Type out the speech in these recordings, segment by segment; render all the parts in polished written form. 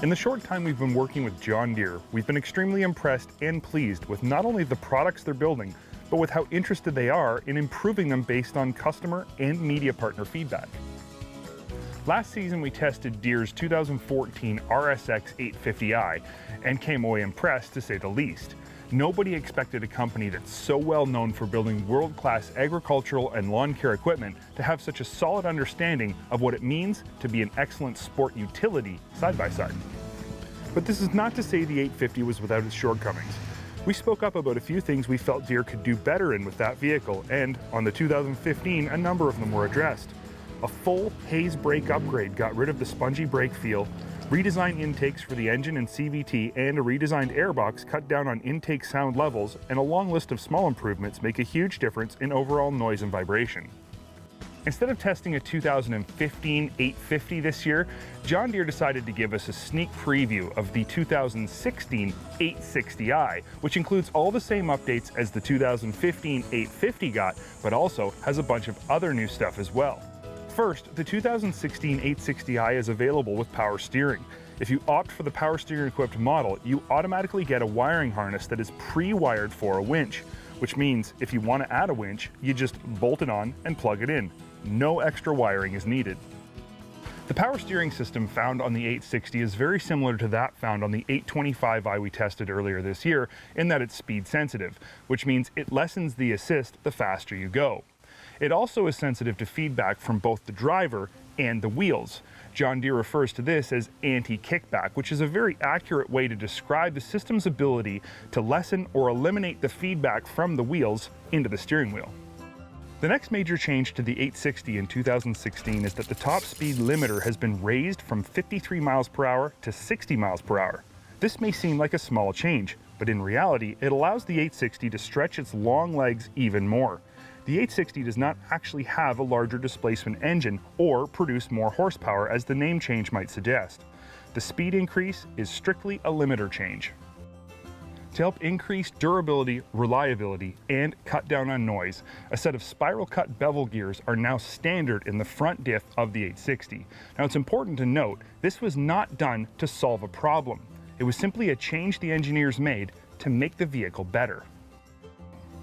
In the short time we've been working with John Deere, we've been extremely impressed and pleased with not only the products they're building, but with how interested they are in improving them based on customer and media partner feedback. Last season we tested Deere's 2014 RSX 850i and came away impressed, to say the least. Nobody expected a company that's so well known for building world-class agricultural and lawn care equipment to have such a solid understanding of what it means to be an excellent sport utility side-by-side. But this is not to say the 850 was without its shortcomings. We spoke up about a few things we felt Deere could do better in with that vehicle, and on the 2015, a number of them were addressed. A full Hazed brake upgrade got rid of the spongy brake feel, redesigned intakes for the engine and CVT, and a redesigned airbox cut down on intake sound levels, and a long list of small improvements make a huge difference in overall noise and vibration. Instead of testing a 2015 850 this year, John Deere decided to give us a sneak preview of the 2016 860i, which includes all the same updates as the 2015 850 got, but also has a bunch of other new stuff as well. First, the 2016 860i is available with power steering. If you opt for the power steering equipped model, you automatically get a wiring harness that is pre-wired for a winch, which means if you want to add a winch, you just bolt it on and plug it in. No extra wiring is needed. The power steering system found on the 860 is very similar to that found on the 825i we tested earlier this year, in that it's speed sensitive, which means it lessens the assist the faster you go. It also is sensitive to feedback from both the driver and the wheels. John Deere refers to this as anti-kickback, which is a very accurate way to describe the system's ability to lessen or eliminate the feedback from the wheels into the steering wheel. The next major change to the 860 in 2016 is that the top speed limiter has been raised from 53 miles per hour to 60 miles per hour. This may seem like a small change, but in reality, it allows the 860 to stretch its long legs even more. The 860 does not actually have a larger displacement engine or produce more horsepower as the name change might suggest. The speed increase is strictly a limiter change. To help increase durability, reliability, and cut down on noise, a set of spiral cut bevel gears are now standard in the front diff of the 860. Now it's important to note, this was not done to solve a problem. It was simply a change the engineers made to make the vehicle better.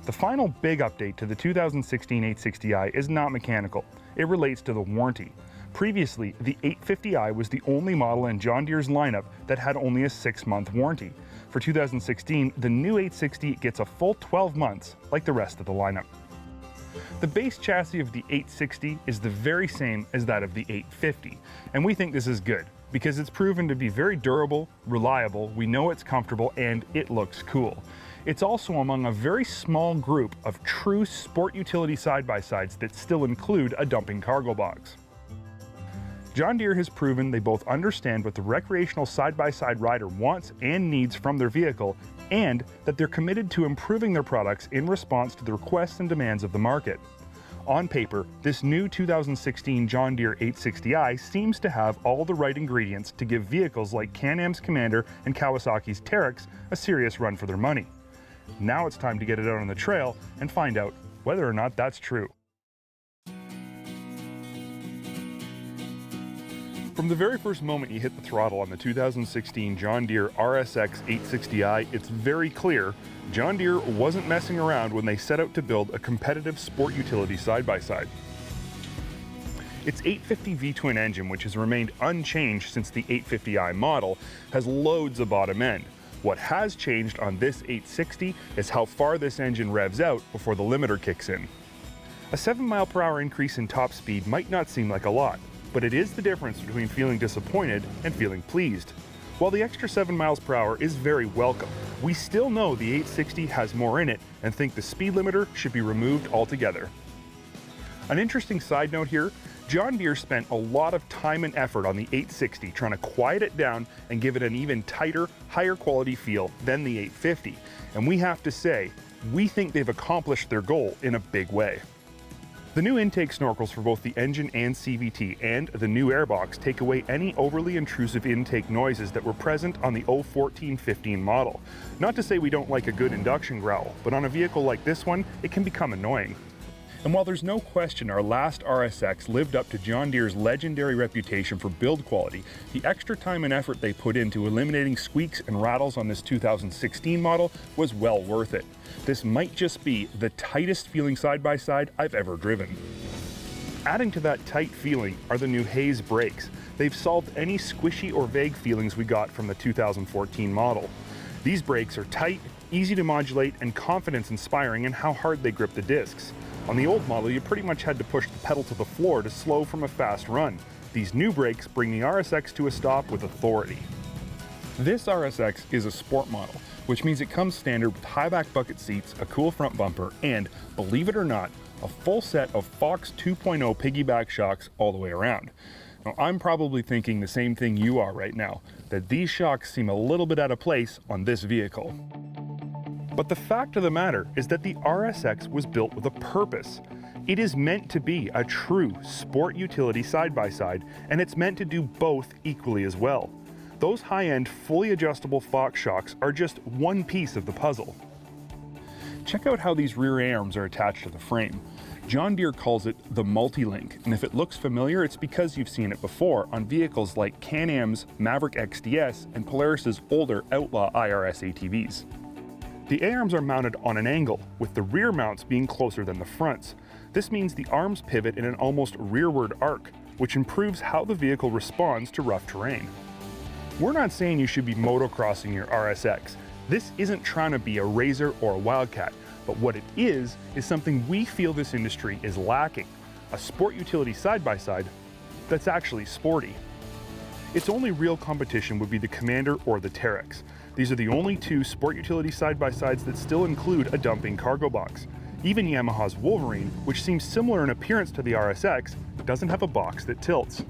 The final big update to the 2016 860i is not mechanical. It relates to the warranty. Previously, the 850i was the only model in John Deere's lineup that had only a 6-month warranty. For 2016, the new 860 gets a full 12 months, like the rest of the lineup. The base chassis of the 860 is the very same as that of the 850, and we think this is good, because it's proven to be very durable, reliable, we know it's comfortable, and it looks cool. It's also among a very small group of true sport utility side-by-sides that still include a dumping cargo box. John Deere has proven they both understand what the recreational side-by-side rider wants and needs from their vehicle, and that they're committed to improving their products in response to the requests and demands of the market. On paper, this new 2016 John Deere 860i seems to have all the right ingredients to give vehicles like Can-Am's Commander and Kawasaki's Trax a serious run for their money. Now it's time to get it out on the trail and find out whether or not that's true. From the very first moment you hit the throttle on the 2016 John Deere RSX 860i, it's very clear John Deere wasn't messing around when they set out to build a competitive sport utility side-by-side. Its 850 V-twin engine, which has remained unchanged since the 850i model, has loads of bottom end. What has changed on this 860 is how far this engine revs out before the limiter kicks in. A 7 mile per hour increase in top speed might not seem like a lot, but it is the difference between feeling disappointed and feeling pleased. While the extra 7 miles per hour is very welcome, we still know the 860 has more in it and think the speed limiter should be removed altogether. An interesting side note here, John Deere spent a lot of time and effort on the 860 trying to quiet it down and give it an even tighter, higher quality feel than the 850. And we have to say, we think they've accomplished their goal in a big way. The new intake snorkels for both the engine and CVT and the new airbox take away any overly intrusive intake noises that were present on the 014-15 model. Not to say we don't like a good induction growl, but on a vehicle like this one, it can become annoying. And while there's no question our last RSX lived up to John Deere's legendary reputation for build quality, the extra time and effort they put into eliminating squeaks and rattles on this 2016 model was well worth it. This might just be the tightest feeling side-by-side I've ever driven. Adding to that tight feeling are the new Hazed Brakes. They've solved any squishy or vague feelings we got from the 2014 model. These brakes are tight, easy to modulate, and confidence-inspiring in how hard they grip the discs. On the old model, you pretty much had to push the pedal to the floor to slow from a fast run. These new brakes bring the RSX to a stop with authority. This RSX is a sport model, which means it comes standard with high back bucket seats, a cool front bumper, and, believe it or not, a full set of Fox 2.0 piggyback shocks all the way around. Now, I'm probably thinking the same thing you are right now, that these shocks seem a little bit out of place on this vehicle. But the fact of the matter is that the RSX was built with a purpose. It is meant to be a true sport utility side-by-side, and it's meant to do both equally as well. Those high-end, fully adjustable Fox shocks are just one piece of the puzzle. Check out how these rear arms are attached to the frame. John Deere calls it the multi-link, and if it looks familiar, it's because you've seen it before on vehicles like Can-Am's Maverick XDS and Polaris's older Outlaw IRS ATVs. The A-arms are mounted on an angle, with the rear mounts being closer than the fronts. This means the arms pivot in an almost rearward arc, which improves how the vehicle responds to rough terrain. We're not saying you should be motocrossing your RSX. This isn't trying to be a Razor or a Wildcat, but what it is something we feel this industry is lacking: a sport utility side-by-side that's actually sporty. Its only real competition would be the Commander or the Trax. These are the only two sport utility side-by-sides that still include a dumping cargo box. Even Yamaha's Wolverine, which seems similar in appearance to the RSX, doesn't have a box that tilts.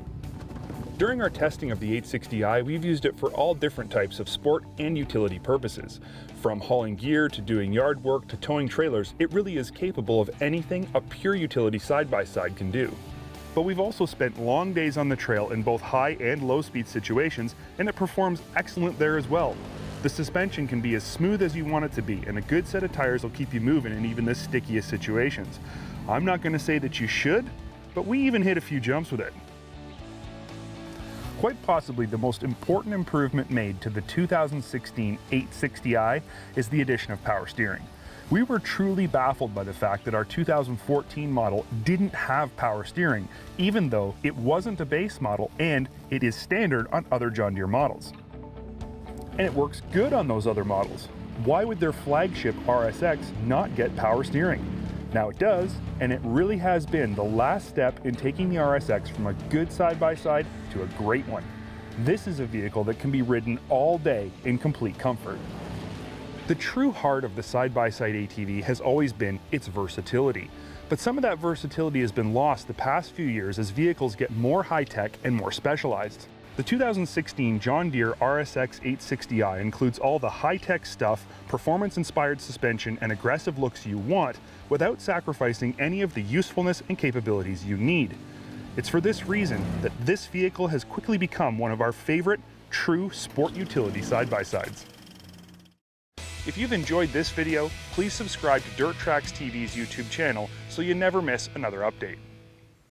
During our testing of the 860i, we've used it for all different types of sport and utility purposes. From hauling gear to doing yard work to towing trailers, it really is capable of anything a pure utility side-by-side can do. But we've also spent long days on the trail in both high and low speed situations, and it performs excellent there as well. The suspension can be as smooth as you want it to be, and a good set of tires will keep you moving in even the stickiest situations. I'm not going to say that you should, but we even hit a few jumps with it. Quite possibly the most important improvement made to the 2016 860i is the addition of power steering. We were truly baffled by the fact that our 2014 model didn't have power steering, even though it wasn't a base model and it is standard on other John Deere models. And it works good on those other models. Why would their flagship RSX not get power steering? Now it does, and it really has been the last step in taking the RSX from a good side-by-side to a great one. This is a vehicle that can be ridden all day in complete comfort. The true heart of the side-by-side ATV has always been its versatility, but some of that versatility has been lost the past few years as vehicles get more high-tech and more specialized. The 2016 John Deere RSX 860i includes all the high-tech stuff, performance-inspired suspension, and aggressive looks you want without sacrificing any of the usefulness and capabilities you need. It's for this reason that this vehicle has quickly become one of our favorite true sport utility side-by-sides. If you've enjoyed this video, please subscribe to Trax TV's YouTube channel so you never miss another update.